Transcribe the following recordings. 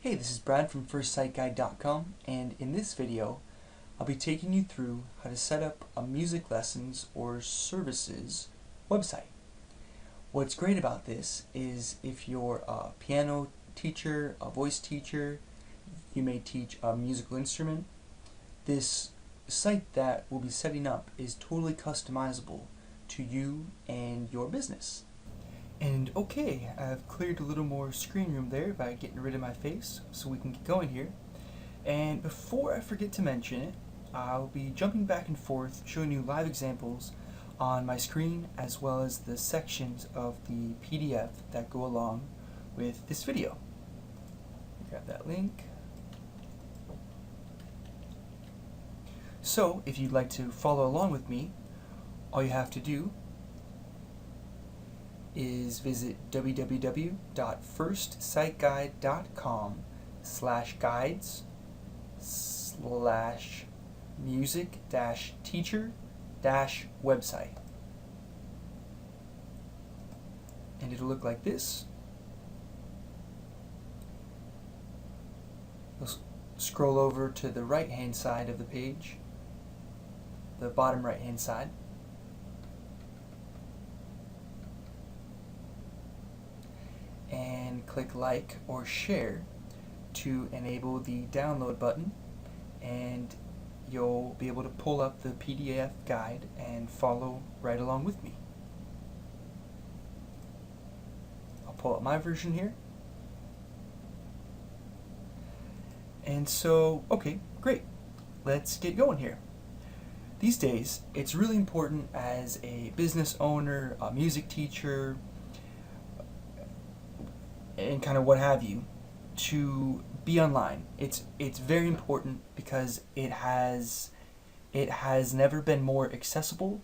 Hey, this is Brad from FirstSiteGuide.com, and in this video I'll be taking you through how to set up a music lessons or services website. What's great about this is if you're a piano teacher, a voice teacher, you may teach a musical instrument, this site that we'll be setting up is totally customizable to you and your business. And okay, I've cleared a little more screen room there by getting rid of my face so we can get going here. And before I forget to mention it, I'll be jumping back and forth showing you live examples on my screen as well as the sections of the PDF that go along with this video. Grab that link. So if you'd like to follow along with me, all you have to do is visit www.firstsiteguide.com/guides/music-teacher-website. And it'll look like this. You'll scroll over to the right hand side of the page, the bottom right hand side. And click like or share to enable the download button, and you'll be able to pull up the PDF guide and follow right along with me. I'll pull up my version here. And so, okay, great. Let's get going here. These days, it's really important as a business owner, a music teacher, and kind of what have you, to be online. It's very important because it has never been more accessible,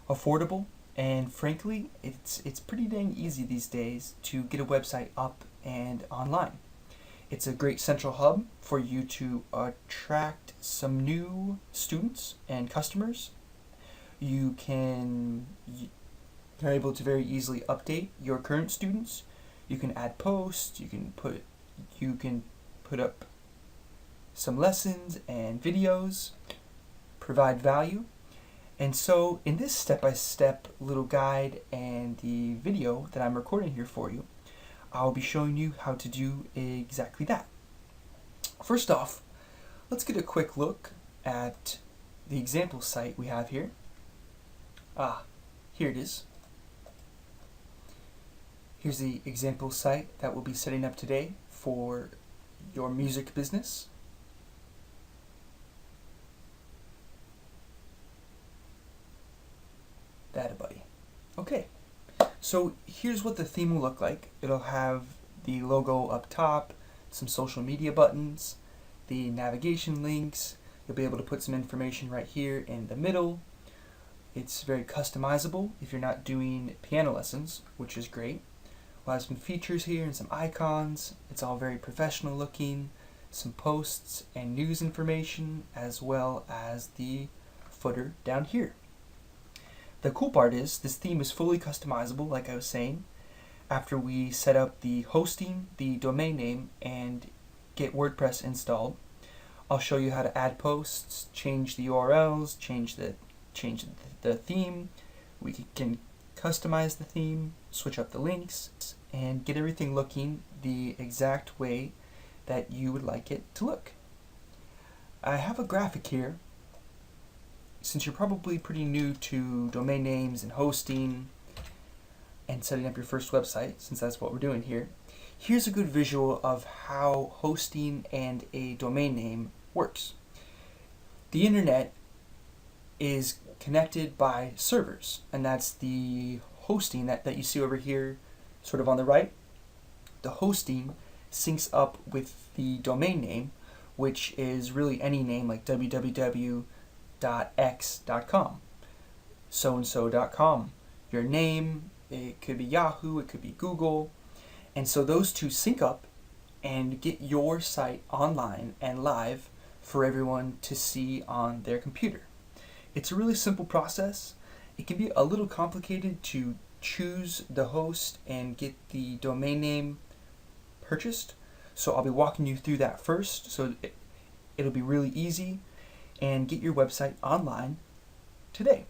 affordable, and frankly, it's pretty dang easy these days to get a website up and online. It's a great central hub for you to attract some new students and customers. You're able to very easily update your current students. You can add posts, you can put up some lessons and videos, provide value. And so in this step-by-step little guide and the video that I'm recording here for you, I'll be showing you how to do exactly that. First off, let's get a quick look at the example site we have here. Here it is. Here's the example site that we'll be setting up today for your music business. That buddy. Okay, so here's what the theme will look like. It'll have the logo up top, some social media buttons, the navigation links. You'll be able to put some information right here in the middle. It's very customizable if you're not doing piano lessons, which is great. We'll have some features here and some icons. It's all very professional looking. Some posts and news information, as well as the footer down here. The cool part is this theme is fully customizable, like I was saying. After we set up the hosting, the domain name, and get WordPress installed, I'll show you how to add posts, change the URLs, change the theme. We can customize the theme, switch up the links, and get everything looking the exact way that you would like it to look. I have a graphic here. Since you're probably pretty new to domain names and hosting and setting up your first website, since that's what we're doing here, here's a good visual of how hosting and a domain name works. The internet is connected by servers, and that's the hosting that you see over here sort of on the right. The hosting syncs up with the domain name, which is really any name like www.x.com, so-and-so.com. Your name, it could be Yahoo, it could be Google, and so those two sync up and get your site online and live for everyone to see on their computer. It's a really simple process. It can be a little complicated to choose the host and get the domain name purchased. So I'll be walking you through that first, so it'll be really easy, and get your website online today.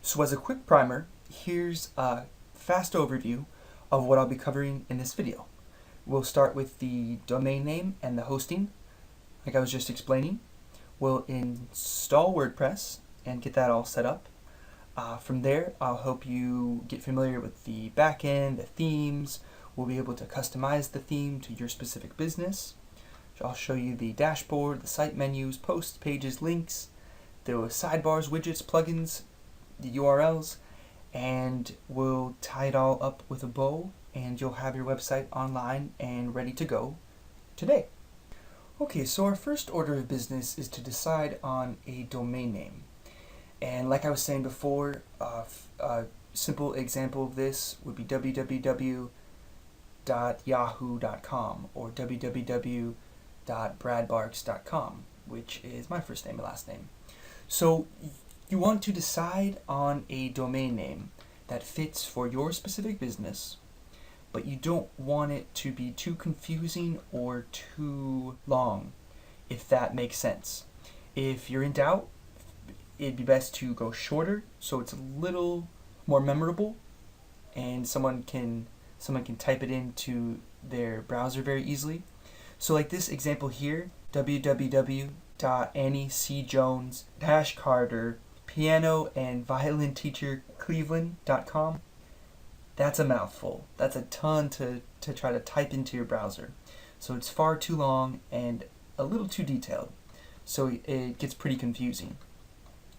So as a quick primer, here's a fast overview of what I'll be covering in this video. We'll start with the domain name and the hosting, like I was just explaining. We'll install WordPress and get that all set up. From there, I'll help you get familiar with the backend, the themes. We'll be able to customize the theme to your specific business. I'll show you the dashboard, the site menus, posts, pages, links, the sidebars, widgets, plugins, the URLs, and we'll tie it all up with a bow, and you'll have your website online and ready to go today. Okay, so our first order of business is to decide on a domain name. And like I was saying before, a simple example of this would be www.yahoo.com or www.bradbarks.com, which is my first name and last name. So you want to decide on a domain name that fits for your specific business, but you don't want it to be too confusing or too long, if that makes sense. If you're in doubt, it'd be best to go shorter so it's a little more memorable and someone can type it into their browser very easily. So like this example here, www.anniecjones-carter piano and violin teacher cleveland.com. That's a mouthful. That's a ton to try to type into your browser. So it's far too long and a little too detailed. So it gets pretty confusing.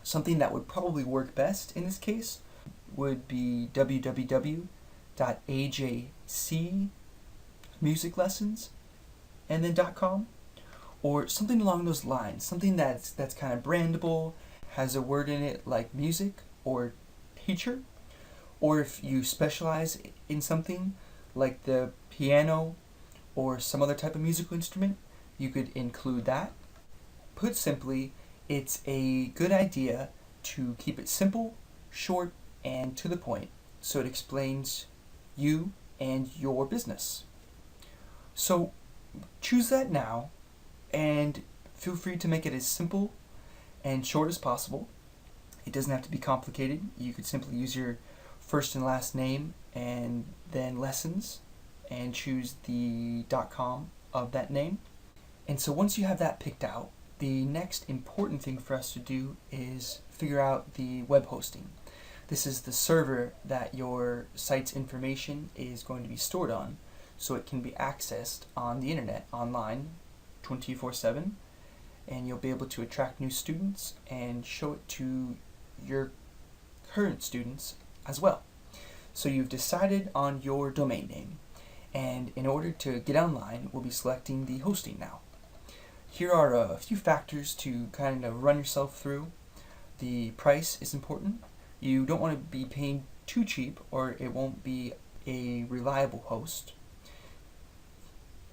Something that would probably work best in this case would be www.ajcmusiclessons and then .com, or something along those lines. Something that's kind of brandable, has a word in it like music or teacher, or if you specialize in something like the piano or some other type of musical instrument, you could include that. Put simply, it's a good idea to keep it simple, short, and to the point, so it explains you and your business. So choose that now, and feel free to make it as simple and short as possible. It doesn't have to be complicated. You could simply use your first and last name and then lessons and choose the .com of that name. And so once you have that picked out, the next important thing for us to do is figure out the web hosting. This is the server that your site's information is going to be stored on, so it can be accessed on the internet, online, 24/7, and you'll be able to attract new students and show it to your current students as well. So you've decided on your domain name, and in order to get online, we'll be selecting the hosting now. Here are a few factors to kind of run yourself through. The price is important. You don't want to be paying too cheap or it won't be a reliable host.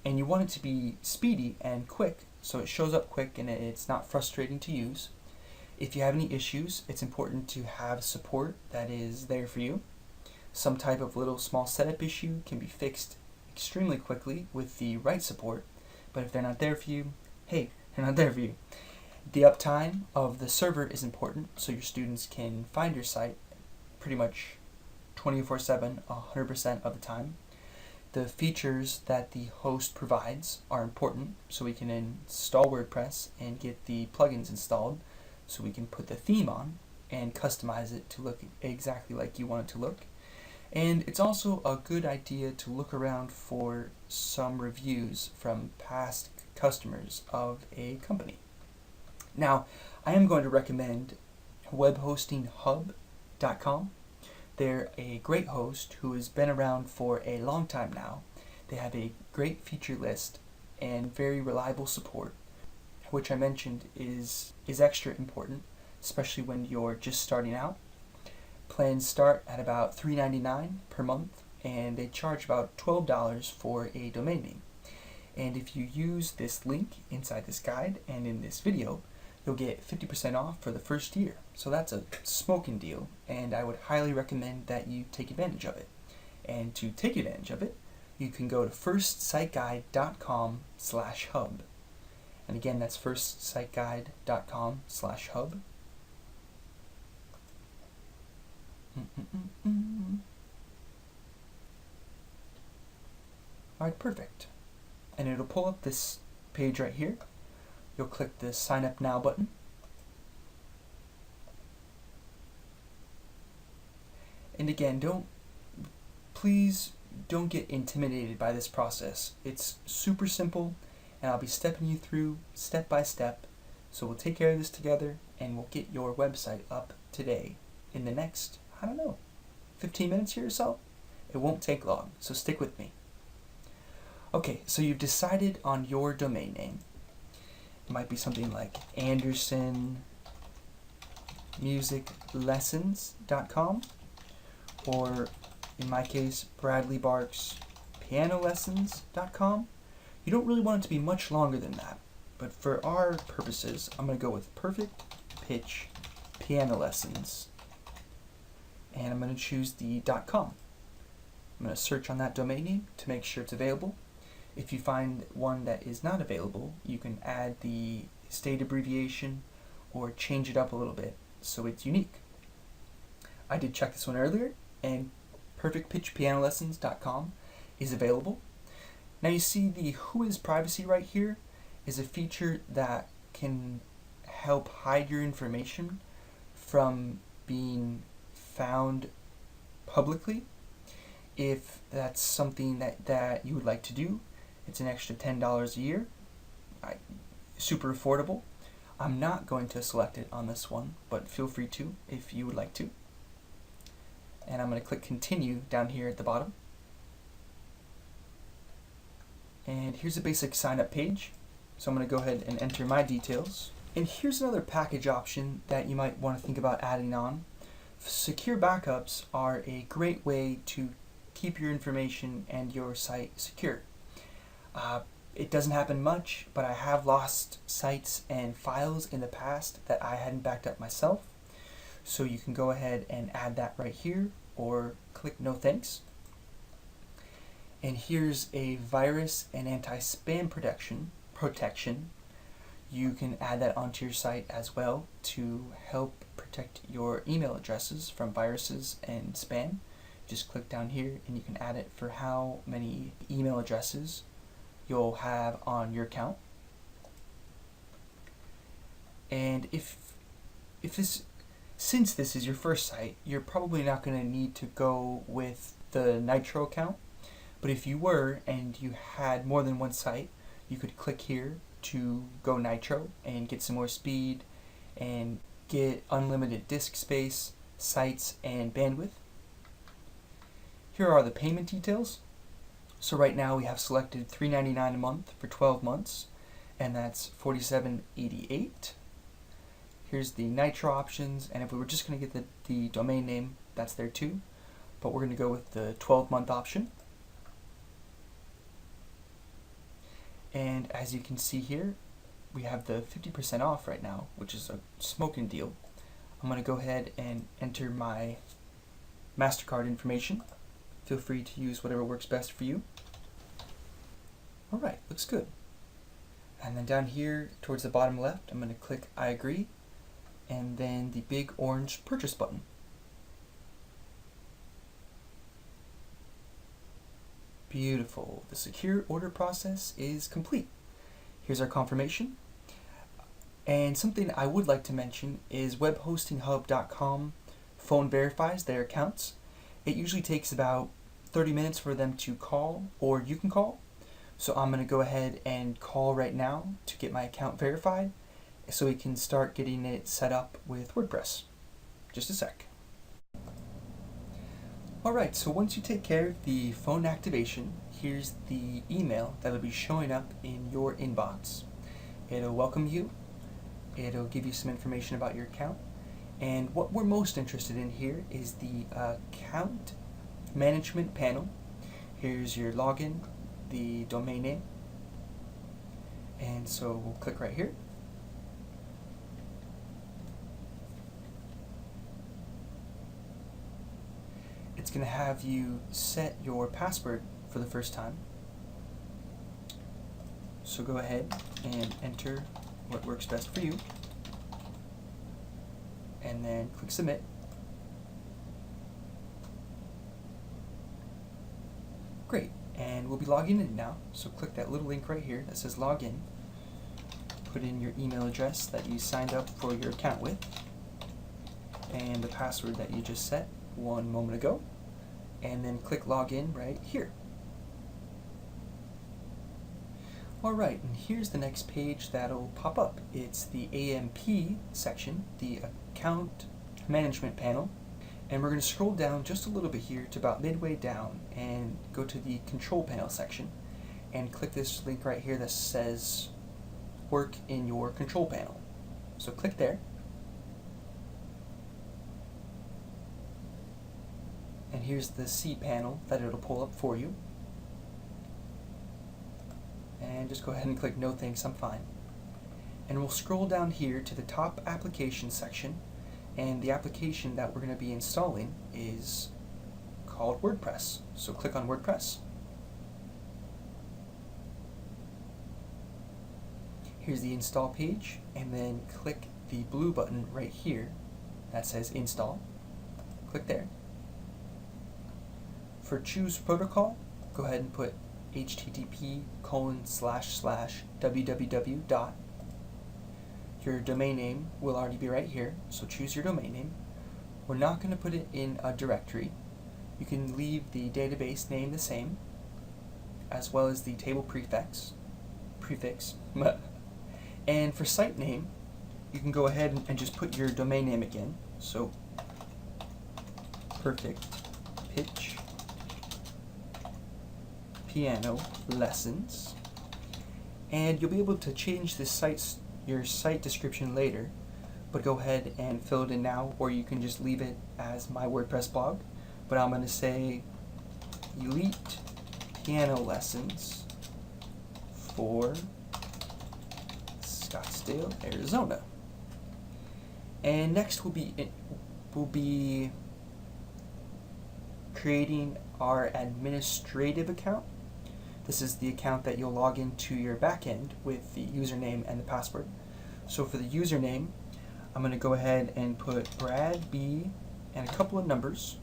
And you want it to be speedy and quick, so it shows up quick and it's not frustrating to use. If you have any issues, it's important to have support that is there for you. Some type of little small setup issue can be fixed extremely quickly with the right support, but if they're not there for you, hey, they're not there for you. The uptime of the server is important, so your students can find your site pretty much 24/7, 100% of the time. The features that the host provides are important, so we can install WordPress and get the plugins installed, so we can put the theme on and customize it to look exactly like you want it to look. And it's also a good idea to look around for some reviews from past customers of a company. Now, I am going to recommend webhostinghub.com. They're a great host who has been around for a long time now. They have a great feature list and very reliable support, which I mentioned is extra important, especially when you're just starting out. Plans start at about $3.99 per month, and they charge about $12 for a domain name. And if you use this link inside this guide and in this video, you'll get 50% off for the first year. So that's a smoking deal, and I would highly recommend that you take advantage of it. And to take advantage of it, you can go to firstsiteguide.com/hub. And again, that's firstsiteguide.com/hub. Alright, perfect. And it'll pull up this page right here. You'll click the Sign Up Now button. And again, please don't get intimidated by this process. It's super simple, and I'll be stepping you through step by step. So we'll take care of this together, and we'll get your website up today in the next, 15 minutes here or so. It won't take long, so stick with me. Okay, so you've decided on your domain name. It might be something like AndersonMusicLessons.com, or in my case, BradleyBarksPianoLessons.com. You don't really want it to be much longer than that, but for our purposes, I'm going to go with Perfect Pitch Piano Lessons, and I'm going to choose the .com. I'm going to search on that domain name to make sure it's available. If you find one that is not available, you can add the state abbreviation or change it up a little bit so it's unique. I did check this one earlier, and perfectpitchpianolessons.com is available. Now you see the Whois Privacy right here is a feature that can help hide your information from being found publicly. If that's something that you would like to do, it's an extra $10 a year. Super affordable. I'm not going to select it on this one, but feel free to if you would like to. And I'm going to click Continue down here at the bottom. And here's a basic sign up page. So I'm going to go ahead and enter my details. And here's another package option that you might want to think about adding on. Secure backups are a great way to keep your information and your site secure. It doesn't happen much, but I have lost sites and files in the past that I hadn't backed up myself. So you can go ahead and add that right here, or click No Thanks. And here's a virus and anti-spam protection. You can add that onto your site as well to help protect your email addresses from viruses and spam. Just click down here and you can add it for how many email addresses you'll have on your account. And since this is your first site, you're probably not going to need to go with the Nitro account. But if you were and you had more than one site, you could click here to go Nitro and get some more speed and get unlimited disk space, sites, and bandwidth. Here are the payment details. So right now we have selected $3.99 a month for 12 months, and that's $47.88. Here's the Nitro options, and if we were just going to get the domain name, that's there too. But we're going to go with the 12-month option. And as you can see here, we have the 50% off right now, which is a smoking deal. I'm going to go ahead and enter my MasterCard information. Feel free to use whatever works best for you. Alright, looks good. And then down here towards the bottom left, I'm going to click I agree, and then the big orange purchase button. Beautiful. The secure order process is complete. Here's our confirmation. And something I would like to mention is webhostinghub.com phone verifies their accounts. It usually takes about 30 minutes for them to call, or you can call. So I'm going to go ahead and call right now to get my account verified so we can start getting it set up with WordPress. Just a sec. Alright, so once you take care of the phone activation, here's the email that'll be showing up in your inbox. It'll welcome you, it'll give you some information about your account, and what we're most interested in here is the account management panel. Here's your login, the domain name, and so we'll click right here. It's going to have you set your password for the first time. So go ahead and enter what works best for you, and then click submit. Great, and we'll be logging in now. So click that little link right here that says login. Put in your email address that you signed up for your account with, and the password that you just set one moment ago, and then click login right here. Alright, and here's the next page that'll pop up. It's the AMP section, the Account Management panel, and we're going to scroll down just a little bit here to about midway down and go to the Control Panel section and click this link right here that says Work in your Control Panel. So click there, and here's the C panel that it'll pull up for you. And just go ahead and click no thanks, I'm fine. And we'll scroll down here to the top application section, and the application that we're going to be installing is called WordPress. So click on WordPress. Here's the install page, and then click the blue button right here that says install. Click there. For choose protocol, go ahead and put http://www. Your domain name will already be right here, so choose your domain name. We're not going to put it in a directory. You can leave the database name the same, as well as the table prefix. And for site name, you can go ahead and just put your domain name again. So perfect pitch piano lessons, and you'll be able to change this your site description later, but go ahead and fill it in now, or you can just leave it as my WordPress blog. But I'm going to say elite piano lessons for Scottsdale, Arizona. And next we'll be creating our administrative account. This is the account that you'll log into your backend with the username and the password. So for the username, I'm going to go ahead and put Brad B and a couple of numbers.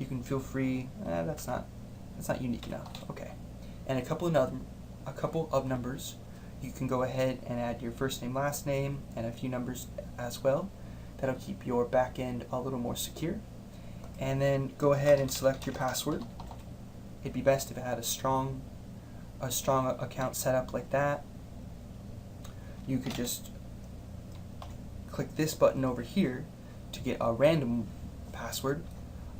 You can feel free. That's not unique enough. Okay, and a couple of numbers. You can go ahead and add your first name, last name, and a few numbers as well. That'll keep your backend a little more secure. And then go ahead and select your password. It'd be best if it had a strong account set up like that. You could just click this button over here to get a random password.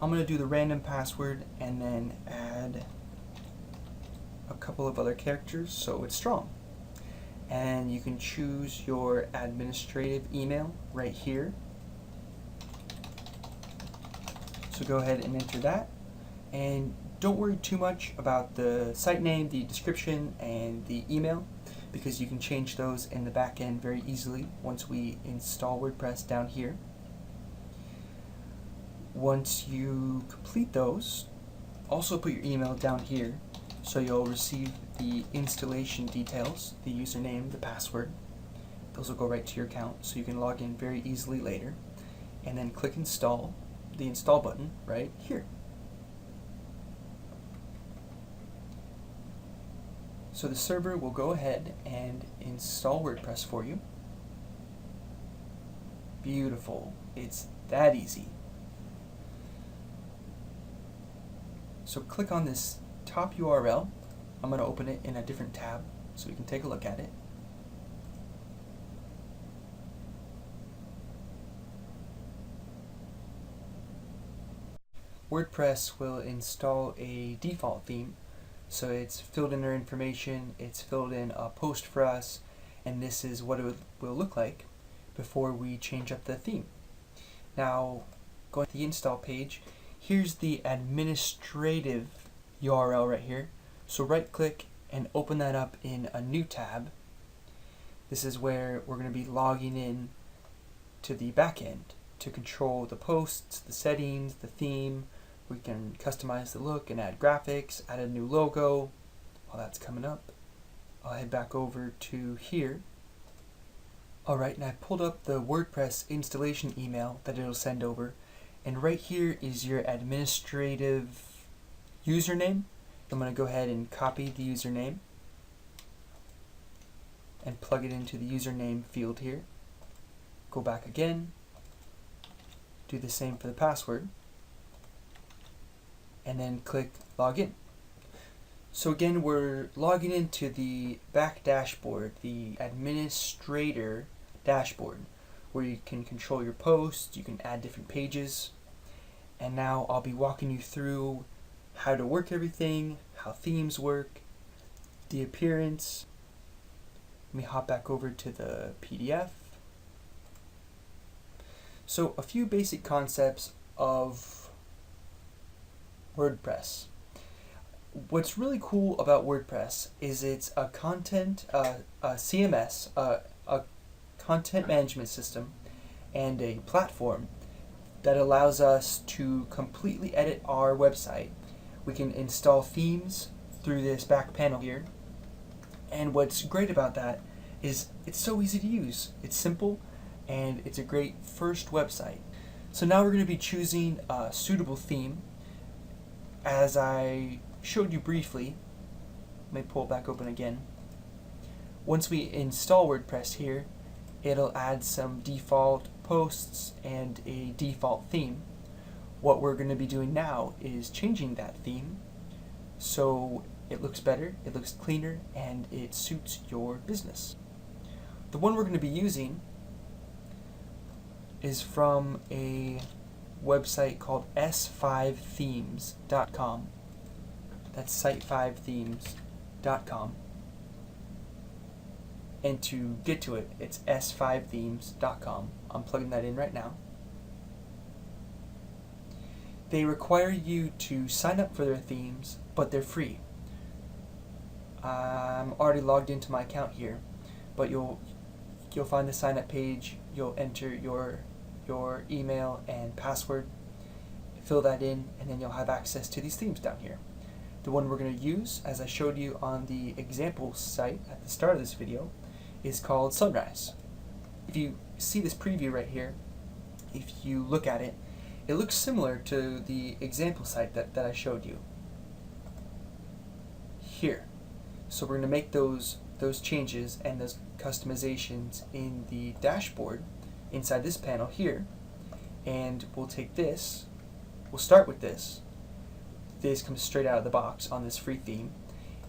I'm going to do the random password and then add a couple of other characters so it's strong. And you can choose your administrative email right here. So go ahead and enter that, and don't worry too much about the site name, the description, and the email, because you can change those in the back end very easily once we install WordPress down here. Once you complete those, also put your email down here so you'll receive the installation details, the username, the password. Those will go right to your account so you can log in very easily later. And then click install, the install button right here. So the server will go ahead and install WordPress for you. Beautiful. It's that easy. So click on this top URL. I'm going to open it in a different tab so we can take a look at it. WordPress will install a default theme. So it's filled in their information, it's filled in a post for us, and this is what it will look like before we change up the theme. Now, going to the install page, here's the administrative URL right here. So right click and open that up in a new tab. This is where we're going to be logging in to the backend to control the posts, the settings, the theme. We can customize the look and add graphics, add a new logo. While that's coming up, I'll head back over to here. Alright, and I pulled up the WordPress installation email that it'll send over. And right here is your administrative username. I'm going to go ahead and copy the username and plug it into the username field here. Go back again. Do the same for the password. And then click Login. So again, we're logging into the back dashboard, the administrator dashboard, where you can control your posts, you can add different pages. And now I'll be walking you through how to work everything, how themes work, the appearance. Let me hop back over to the PDF. So a few basic concepts of WordPress. What's really cool about WordPress is it's a CMS, a content management system, and a platform that allows us to completely edit our website. We can install themes through this back panel here. And what's great about that is it's so easy to use. It's simple and it's a great first website. So now we're going to be choosing a suitable theme. As I showed you briefly, let me pull it back open again. Once we install WordPress here, it'll add some default posts and a default theme. What we're going to be doing now is changing that theme so it looks better, it looks cleaner, and it suits your business. The one we're going to be using is from a website called s5themes.com. That's site5themes.com. And to get to it, it's s5themes.com. I'm plugging that in right now. They require you to sign up for their themes, but they're free. I'm already logged into my account here, but you'll find the sign up page. You'll enter your email and password, fill that in, and then you'll have access to these themes down here. The one we're going to use, as I showed you on the example site at the start of this video, is called Sunrise. If you see this preview right here, if you look at it, it looks similar to the example site that I showed you here. So we're going to make those changes and those customizations in the dashboard inside this panel here, and we'll take this, we'll start with this. This comes straight out of the box on this free theme,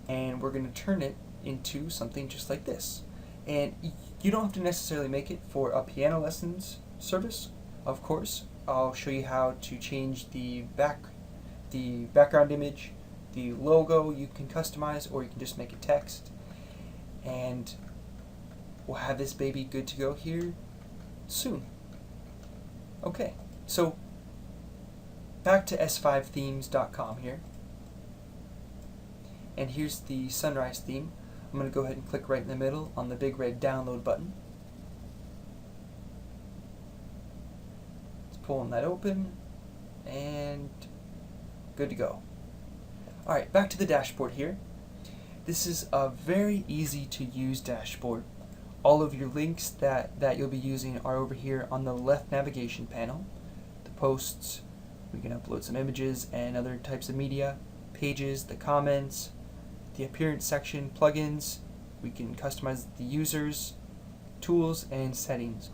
and we're going to turn it into something just like this. And you don't have to necessarily make it for a piano lessons service. Of course, I'll show you how to change the background image, the logo you can customize, or you can just make it text. And we'll have this baby good to go here soon. Okay, so back to s5themes.com here. And here's the Sunrise theme. I'm going to go ahead and click right in the middle on the big red download button. It's pulling that open, and good to go. Alright, back to the dashboard here. This is a very easy to use dashboard. All of your links that you'll be using are over here on the left navigation panel. The posts, we can upload some images and other types of media, pages, the comments, the appearance section, plugins. We can customize the users, tools, and settings.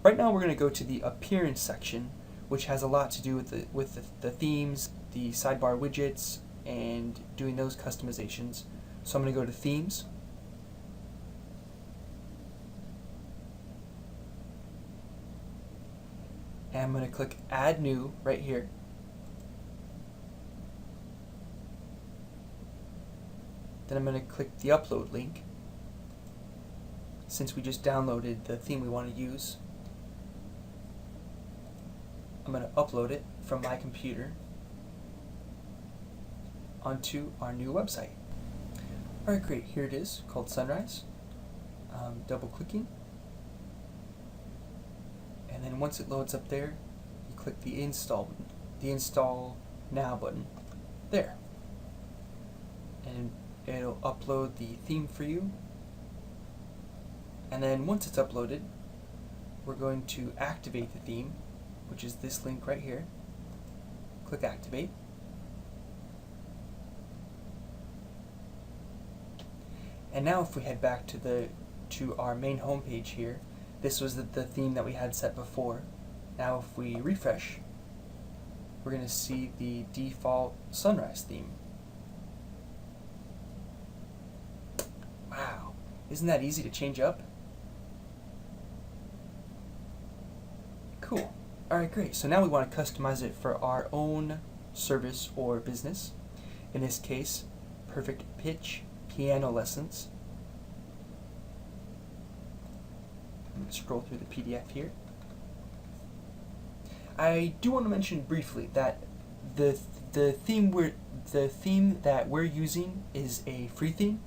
Right now we're going to go to the appearance section, which has a lot to do with the themes, the sidebar widgets, and doing those customizations. So I'm going to go to themes. And I'm going to click add new right here. Then I'm going to click the upload link, since we just downloaded the theme we want to use. I'm going to upload it from my computer onto our new website. Alright, great. Here it is, called Sunrise. Double clicking. And then once it loads up there, you click the install Now button there. And it'll upload the theme for you. And then once it's uploaded, we're going to activate the theme, which is this link right here. Click activate. And now if we head back to our main home page here, this was the theme that we had set before. Now if we refresh, we're going to see the default sunrise theme. Wow, isn't that easy to change up? Cool. Alright, great. So now we want to customize it for our own service or business. In this case, Perfect Pitch Piano Lessons. I'm going to scroll through the PDF here. I do want to mention briefly that the theme that we're using is a free theme.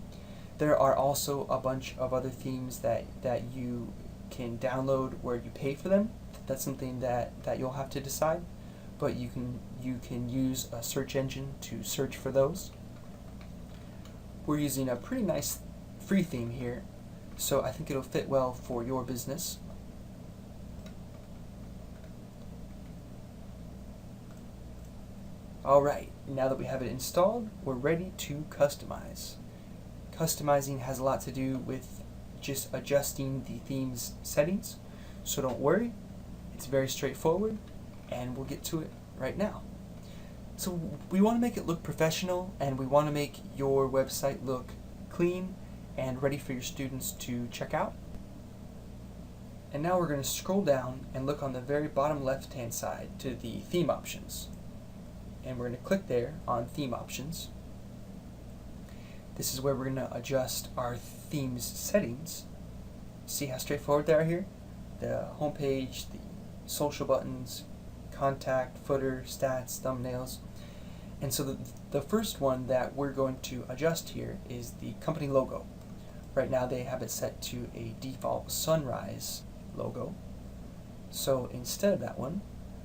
There are also a bunch of other themes that you can download where you pay for them. That's something that you'll have to decide, but you can use a search engine to search for those. We're using a pretty nice free theme here, so I think it'll fit well for your business. Alright, now that we have it installed, we're ready to customize. Customizing has a lot to do with just adjusting the theme's settings, so don't worry, it's very straightforward, and we'll get to it right now. So we want to make it look professional, and we want to make your website look clean and ready for your students to check out. And now we're going to scroll down and look on the very bottom left hand side to the theme options. And we're going to click there on theme options. This is where we're going to adjust our theme's settings. See how straightforward they are here? The home page, the social buttons, contact, footer, stats, thumbnails. And so the first one that we're going to adjust here is the company logo. Right now they have it set to a default sunrise logo. So instead of that one,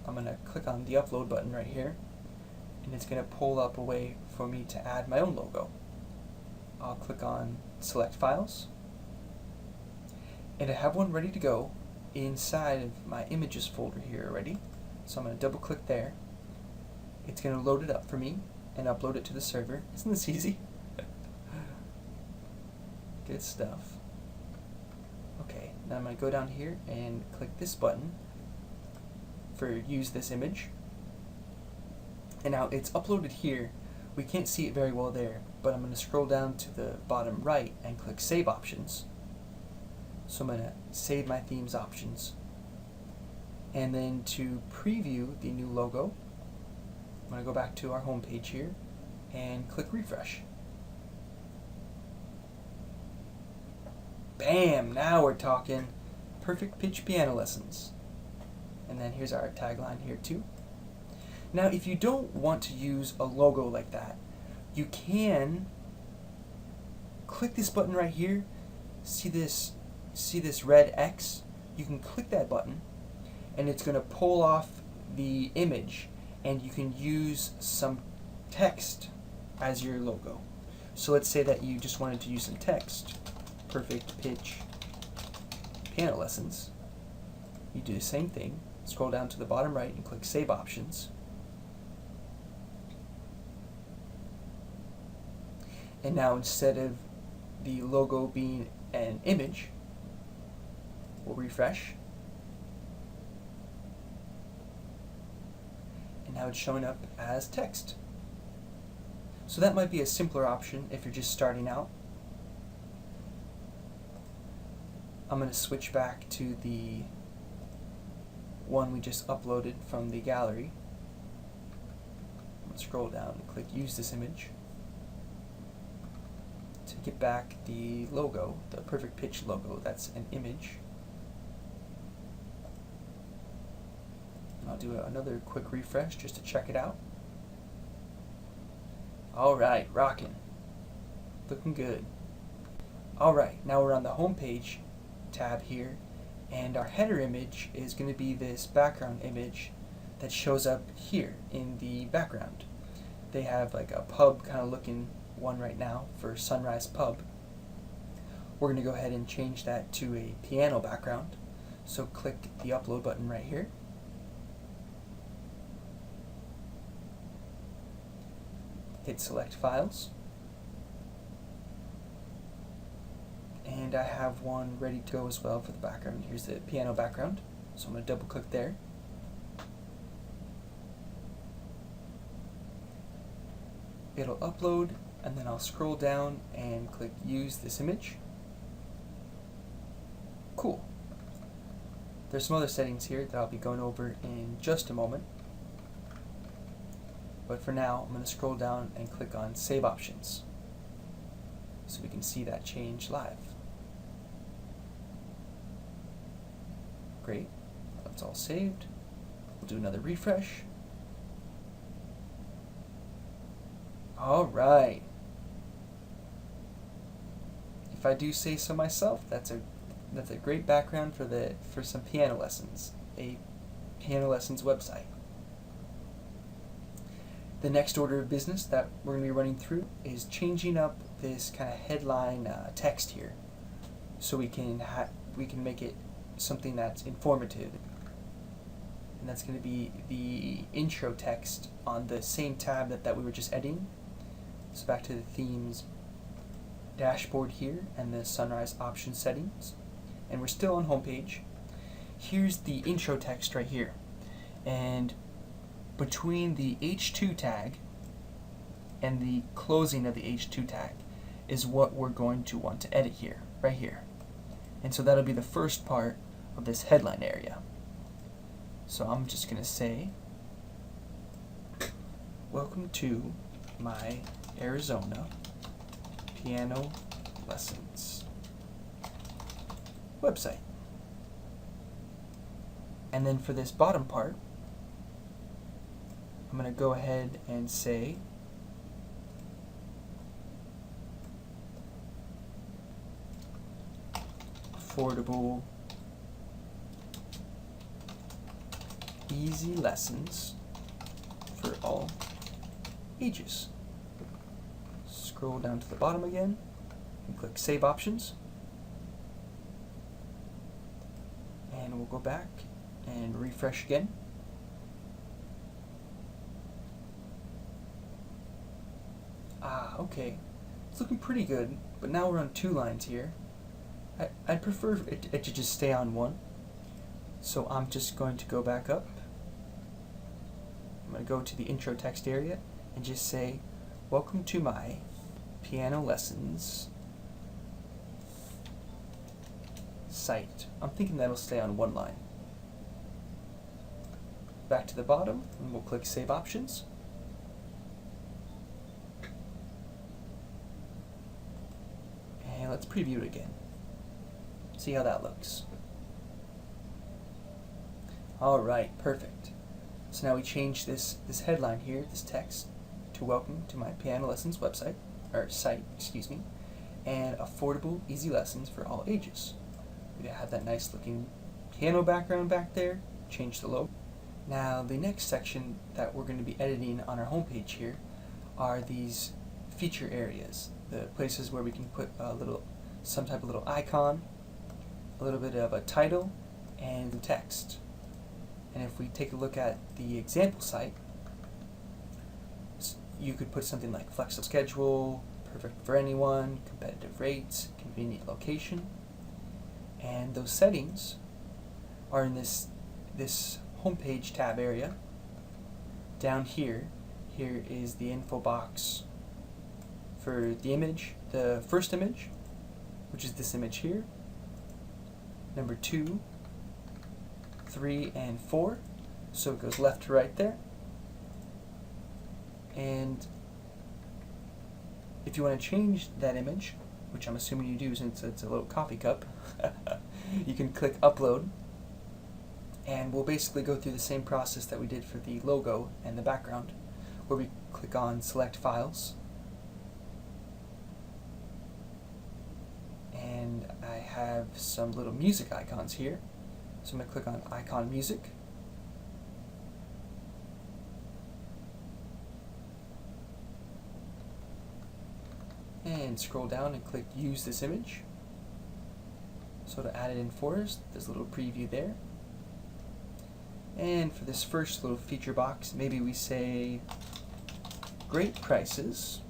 I'm going to click on the upload button right here, and it's going to pull up a way for me to add my own logo. I'll click on select files, and I have one ready to go inside of my images folder here already. So I'm going to double click there. It's going to load it up for me and upload it to the server. Isn't this easy? Good stuff. Okay, now I'm going to go down here and click this button for use this image. And now it's uploaded here. We can't see it very well there, but I'm going to scroll down to the bottom right and click Save Options. So I'm going to save my theme's options. And then to preview the new logo, I'm going to go back to our home page here and click Refresh. Bam! Now we're talking. Perfect Pitch Piano Lessons. And then here's our tagline here too. Now if you don't want to use a logo like that, you can click this button right here. See this red X? You can click that button and it's going to pull off the image, and you can use some text as your logo. So let's say that you just wanted to use some text. Perfect Pitch Piano Lessons. You do the same thing. Scroll down to the bottom right and click Save Options. And now instead of the logo being an image, we'll refresh. And now it's showing up as text. So that might be a simpler option if you're just starting out. I'm going to switch back to the one we just uploaded from the gallery. I'm going to scroll down and click Use This Image to get back the logo, the Perfect Pitch logo. That's an image. I'll do another quick refresh just to check it out. Alright, rockin'. Looking good. Alright, now we're on the home page tab here, and our header image is going to be this background image that shows up here in the background. They have like a pub kind of looking one right now for Sunrise Pub. We're going to go ahead and change that to a piano background. So click the upload button right here. Hit select files. And I have one ready to go as well for the background. Here's the piano background. So I'm going to double click there. It'll upload, and then I'll scroll down and click use this image. Cool. There's some other settings here that I'll be going over in just a moment. But for now, I'm going to scroll down and click on Save Options so we can see that change live. Great. That's all saved. We'll do another refresh. All right. If I do say so myself, that's a great background for some piano lessons, a piano lessons website. The next order of business that we're going to be running through is changing up this kind of headline text here, so we can make it something that's informative. And that's going to be the intro text on the same tab that we were just editing. So back to the themes dashboard here and the Sunrise option settings. And we're still on homepage. Here's the intro text right here. And between the H2 tag and the closing of the H2 tag is what we're going to want to edit here, right here. And so that'll be the first part of this headline area. So I'm just going to say, welcome to my Arizona piano lessons website. And then for this bottom part, I'm going to go ahead and say affordable, easy lessons for all ages. Scroll down to the bottom again and click Save Options. And we'll go back and refresh again. Okay. It's looking pretty good, but now we're on 2 lines here. I'd prefer it to just stay on 1. So I'm just going to go back up. I'm going to go to the intro text area and just say, welcome to my piano lessons site. I'm thinking that'll stay on 1 line. Back to the bottom, and we'll click Save Options. And let's preview it again. See how that looks. Alright, perfect. So now we change this headline here, this text, to welcome to my piano lessons website, or site, excuse me, and affordable, easy lessons for all ages. We have that nice looking piano background back there, change the logo. Now the next section that we're going to be editing on our homepage here are these feature areas, the places where we can put some type of little icon, a little bit of a title, and text. And if we take a look at the example site, you could put something like flexible schedule, perfect for anyone, competitive rates, convenient location. And those settings are in this homepage tab area. Down here is the info box for the image, the first image, which is this image here, number 2, 3, and 4. So it goes left to right there. And if you want to change that image, which I'm assuming you do since it's a little coffee cup, you can click Upload, and we'll basically go through the same process that we did for the logo and the background, where we click on Select Files, and I have some little music icons here, so I'm going to click on Icon Music, and scroll down and click use this image. So to add it in for us, there's a little preview there. And for this first little feature box, maybe we say great prices.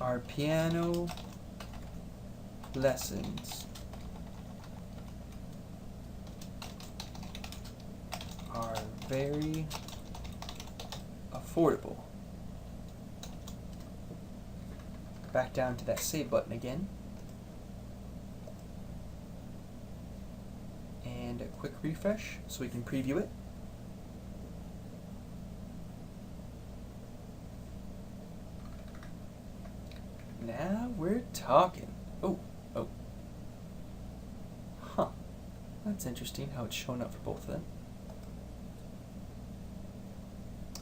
Our piano lessons are very affordable. Back down to that save button again. And a quick refresh so we can preview it. Now we're talking. Oh. Huh. That's interesting how it's showing up for both of them.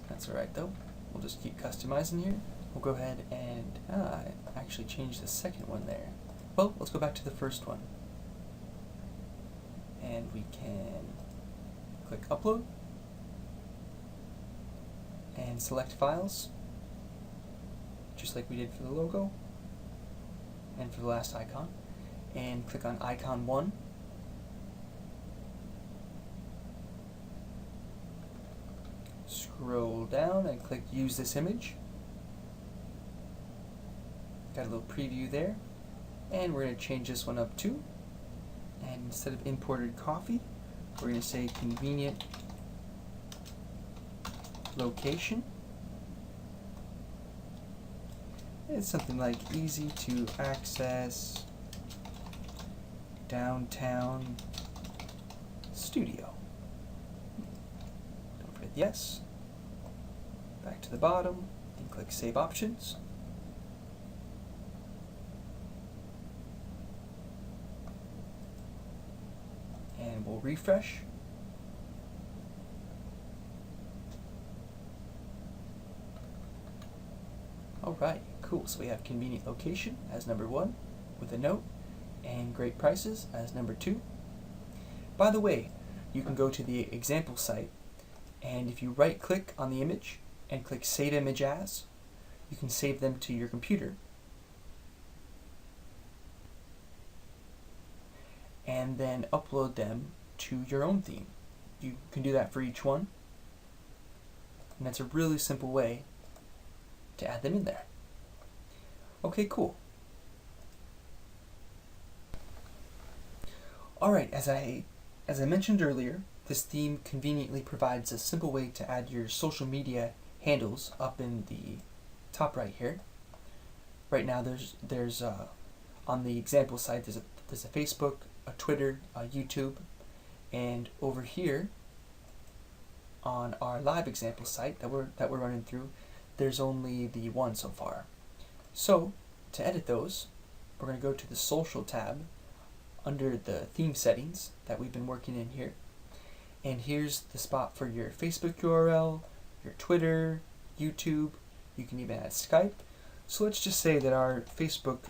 That's alright though. We'll just keep customizing here. We'll go ahead and I actually changed the second one there. Well, let's go back to the first one. And we can click upload and select files, just like we did for the logo and for the last icon, and click on icon 1. Scroll down and click use this image. Got a little preview there, and we're going to change this one up too, and instead of imported coffee, we're going to say convenient location. It's something like easy to access downtown studio. Don't forget the yes. Back to the bottom and click save options. And we'll refresh. Alright, cool. So we have convenient location as number 1 with a note, and great prices as number 2. By the way, you can go to the example site, and if you right click on the image and click save image as, you can save them to your computer. And then upload them to your own theme. You can do that for each one. And that's a really simple way to add them in there. Okay, cool. Alright, as I mentioned earlier, this theme conveniently provides a simple way to add your social media handles up in the top right here. Right now there's on the example site there's a Facebook, a Twitter, a YouTube, and over here on our live example site that we're running through, there's only the one so far. So to edit those, we're going to go to the social tab under the theme settings that we've been working in here, and here's the spot for your Facebook URL, your Twitter, YouTube. You can even add Skype. So let's just say that our Facebook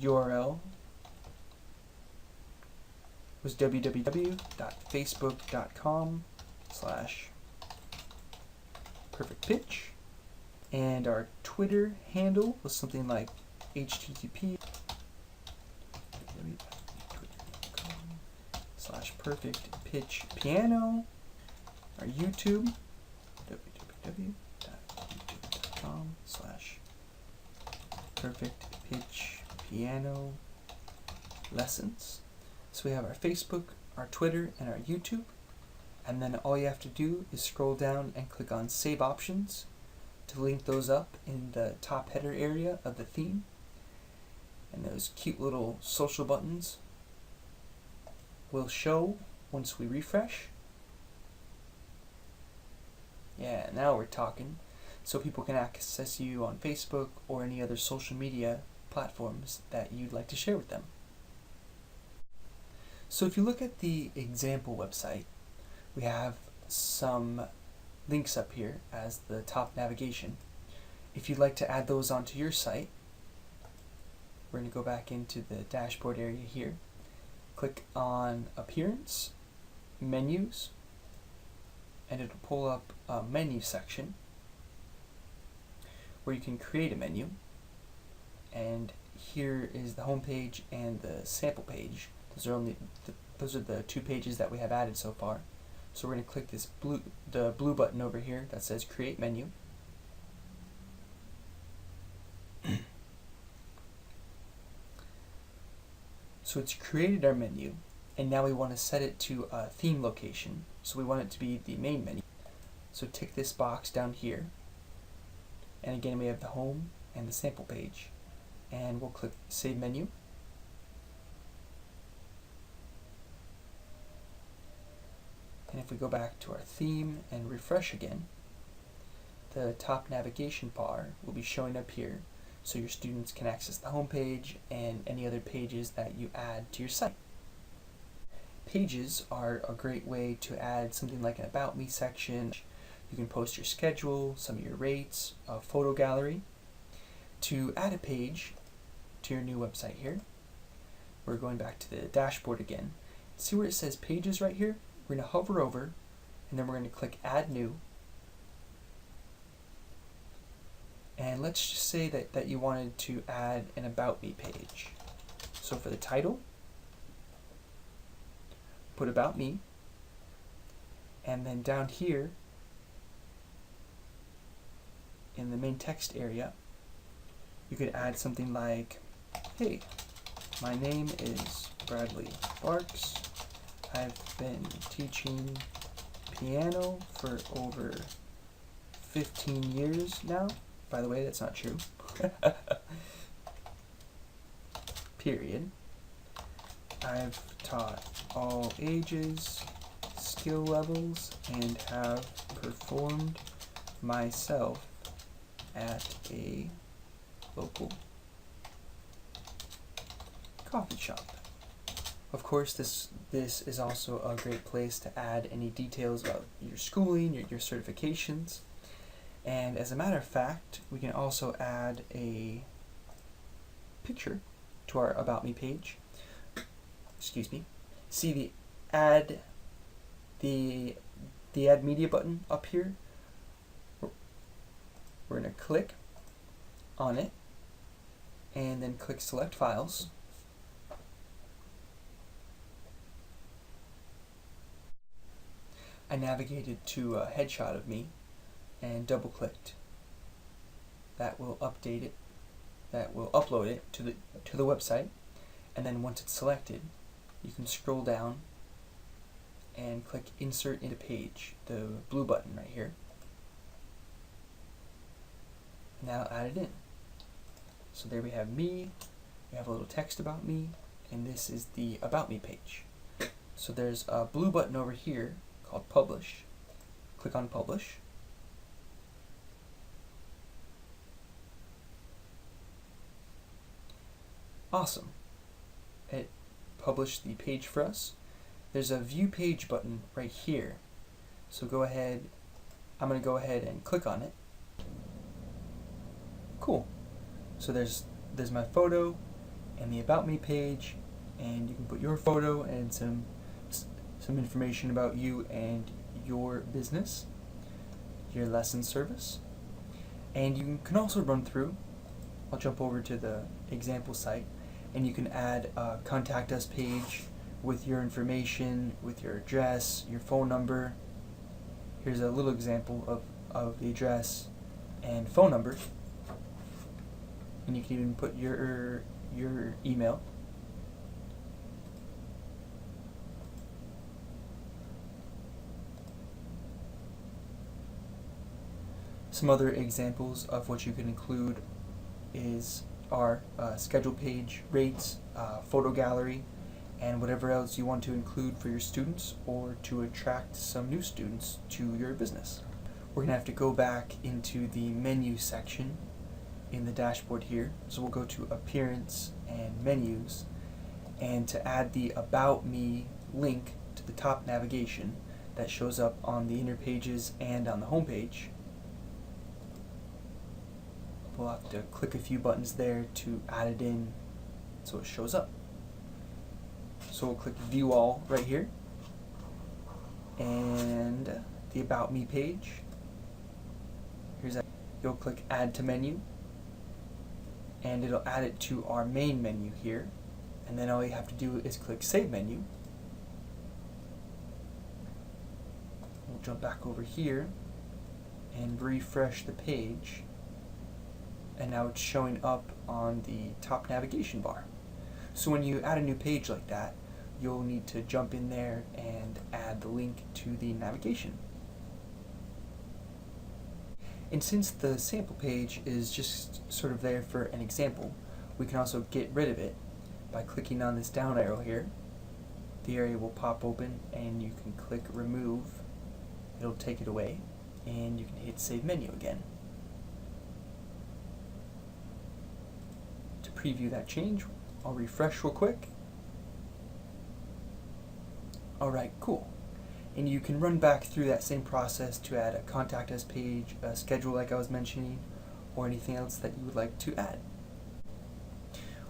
URL was www.facebook.com/perfectpitch, and our Twitter handle was something like http://perfectpitchpiano. Our YouTube, www.youtube.com/perfectpitchpiano lessons. So we have our Facebook, our Twitter, and our YouTube, and then all you have to do is scroll down and click on Save Options to link those up in the top header area of the theme. And those cute little social buttons will show once we refresh. Yeah, now we're talking. So people can access you on Facebook or any other social media platforms that you'd like to share with them. So if you look at the example website, we have some links up here as the top navigation. If you'd like to add those onto your site, we're going to go back into the dashboard area here. Click on Appearance, Menus, and it'll pull up a menu section where you can create a menu. And here is the home page and the sample page. Those are the two pages that we have added so far. So we're going to click the blue button over here that says Create Menu. So it's created our menu, and now we want to set it to a theme location. So we want it to be the main menu. So tick this box down here. And again, we have the home and the sample page. And we'll click Save Menu. And if we go back to our theme and refresh again, the top navigation bar will be showing up here, so your students can access the home page and any other pages that you add to your site. Pages are a great way to add something like an About Me section. You can post your schedule, some of your rates, a photo gallery. To add a page to your new website here, we're going back to the dashboard again. See where it says Pages right here? We're going to hover over, and then we're going to click Add New. And let's just say that you wanted to add an About Me page. So for the title, put About Me, and then down here in the main text area, you could add something like, hey, my name is Bradley Barks. I've been teaching piano for over 15 years now. By the way, that's not true. Period. I've taught all ages, skill levels, and have performed myself at a local coffee shop. Of course, this is also a great place to add any details about your schooling, your certifications. And as a matter of fact, we can also add a picture to our About Me page. Excuse me. See the Add Media button up here? We're going to click on it and then click Select Files. I navigated to a headshot of me and double clicked. That will update it, that will upload it to the website, and then once it's selected, you can scroll down and click Insert into Page, the blue button right here. And that'll add it in. So there we have me, we have a little text about me, and this is the About Me page. So there's a blue button over here called Publish. Click on Publish. Awesome. It published the page for us. There's a View Page button right here. So I'm going to go ahead and click on it. Cool. So there's my photo and the About Me page, and you can put your photo and some information about you and your business, your lesson service. And you can also run through. I'll jump over to the example site, and you can add a Contact Us page with your information, with your address, your phone number. Here's a little example of the address and phone number. And you can even put your email. Some other examples of what you can include are schedule page, rates, photo gallery, and whatever else you want to include for your students or to attract some new students to your business. We're going to have to go back into the menu section in the dashboard here. So we'll go to Appearance and Menus, and to add the About Me link to the top navigation that shows up on the inner pages and on the home page, we'll have to click a few buttons there to add it in so it shows up. So we'll click View All right here, and the About Me page. Here's that. you'll click Add to Menu, and it'll add it to our main menu here. And then all you have to do is click Save Menu. We'll jump back over here and refresh the page. And now it's showing up on the top navigation bar. So when you add a new page like that, you'll need to jump in there and add the link to the navigation. And since the sample page is just sort of there for an example, we can also get rid of it by clicking on this down arrow here. The area will pop open and you can click Remove. It'll take it away and you can hit Save Menu again. To preview that change, I'll refresh real quick. Alright, cool. And you can run back through that same process to add a Contact Us page, a schedule like I was mentioning, or anything else that you would like to add.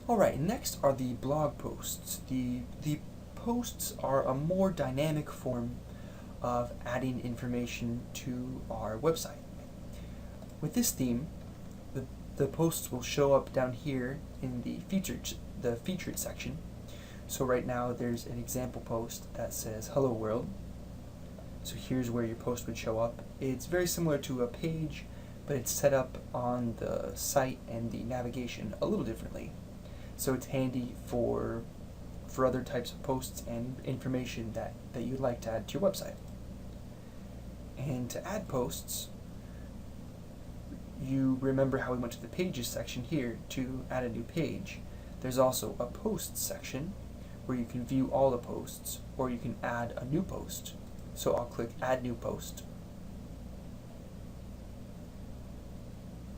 Alright, next are the blog posts. The posts are a more dynamic form of adding information to our website. With this theme, the posts will show up down here in the featured section. So right now there's an example post that says Hello World. So here's where your post would show up. It's very similar to a page, but it's set up on the site and the navigation a little differently. So it's handy for other types of posts and information that you'd like to add to your website. And to add posts, you remember how we went to the Pages section here to add a new page. There's also a Posts section where you can view all the posts, or you can add a new post. So I'll click Add New Post.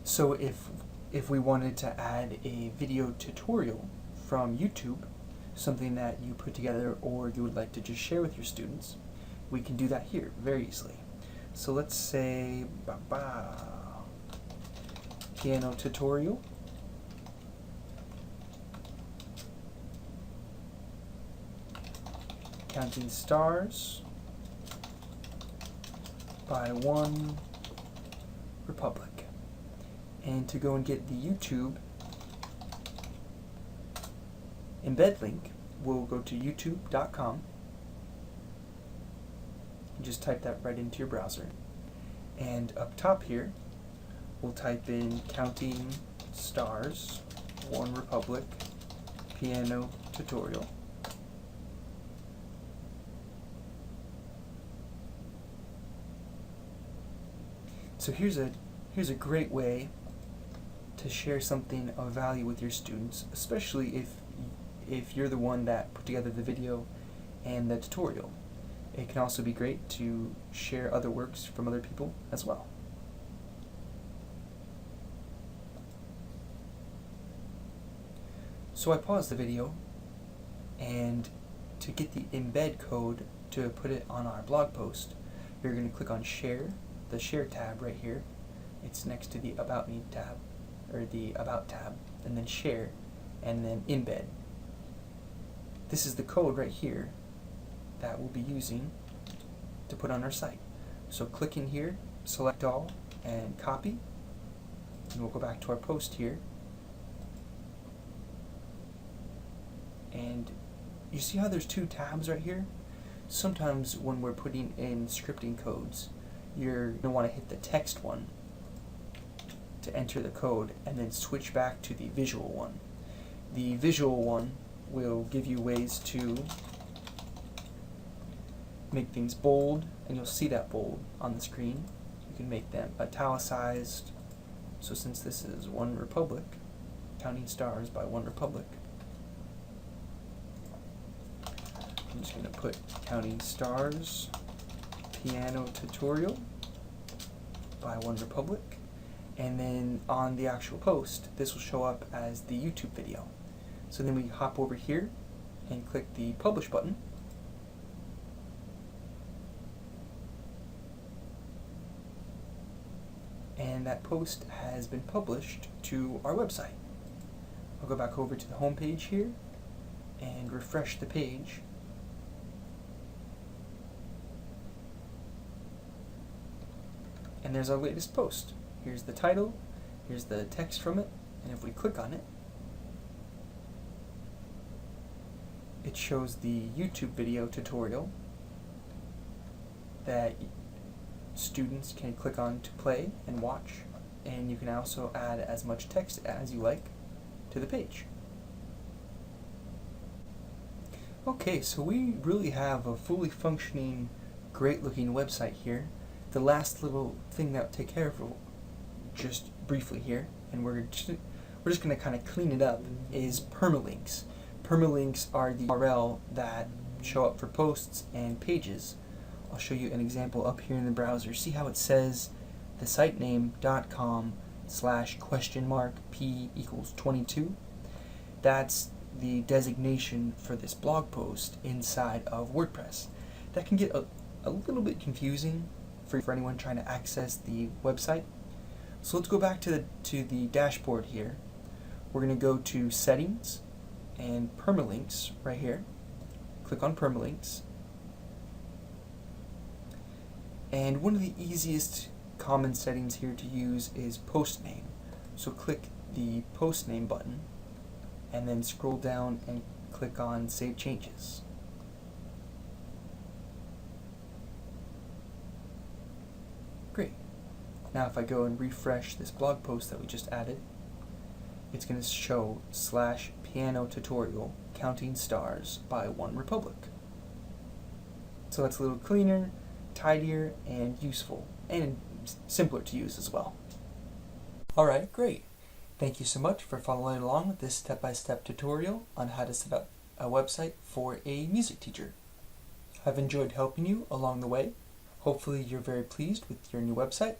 So if we wanted to add a video tutorial from YouTube, something that you put together or you would like to just share with your students, we can do that here very easily. So let's say piano tutorial. Counting stars by One Republic. And to go and get the YouTube embed link, we'll go to youtube.com and just type that right into your browser. And up top here, we'll type in Counting Stars, One Republic, Piano Tutorial. So here's a great way to share something of value with your students, especially if you're the one that put together the video and the tutorial. It can also be great to share other works from other people as well. So I paused the video, and to get the embed code to put it on our blog post, you're going to click on Share, the Share tab right here. It's next to the About Me tab, or the About tab, and then Share, and then Embed. This is the code right here that we'll be using to put on our site. So click in here, select all, and copy, and we'll go back to our post here. And you see how there's two tabs right here? Sometimes when we're putting in scripting codes, you're going to want to hit the text one to enter the code and then switch back to the visual one. The visual one will give you ways to make things bold, and you'll see that bold on the screen. You can make them italicized. So since this is One Republic, Counting Stars by One Republic, I'm just going to put Counting Stars Piano Tutorial by One Republic, and then on the actual post this will show up as the YouTube video. So then we hop over here and click the Publish button, and that post has been published to our website. I'll go back over to the home page here and refresh the page. And there's our latest post. Here's the title, here's the text from it, and if we click on it, it shows the YouTube video tutorial that students can click on to play and watch, and you can also add as much text as you like to the page. Okay, so we really have a fully functioning, great looking website here. The last little thing that I'll take care of just briefly here, and we're just going to kind of clean it up, is permalinks. Permalinks are the URL that show up for posts and pages. I'll show you an example up here in the browser. See how it says the site name .com/?p=22? That's the designation for this blog post inside of WordPress. That can get a little bit confusing for anyone trying to access the website. So let's go back to the dashboard here. We're going to go to Settings and Permalinks right here. Click on Permalinks. And one of the easiest common settings here to use is post name. So click the post name button and then scroll down and click on Save Changes. Great. Now if I go and refresh this blog post that we just added, it's going to show /piano tutorial counting stars by OneRepublic. So it's a little cleaner, tidier, and useful, and simpler to use as well. Alright, great. Thank you so much for following along with this step-by-step tutorial on how to set up a website for a music teacher. I've enjoyed helping you along the way. Hopefully you're very pleased with your new website.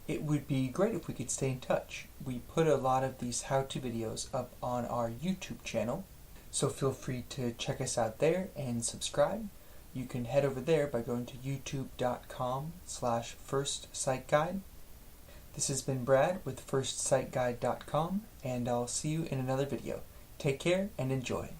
It would be great if we could stay in touch. We put a lot of these how-to videos up on our YouTube channel, so feel free to check us out there and subscribe. You can head over there by going to youtube.com/firstsiteguide. This has been Brad with firstsiteguide.com, and I'll see you in another video. Take care and enjoy.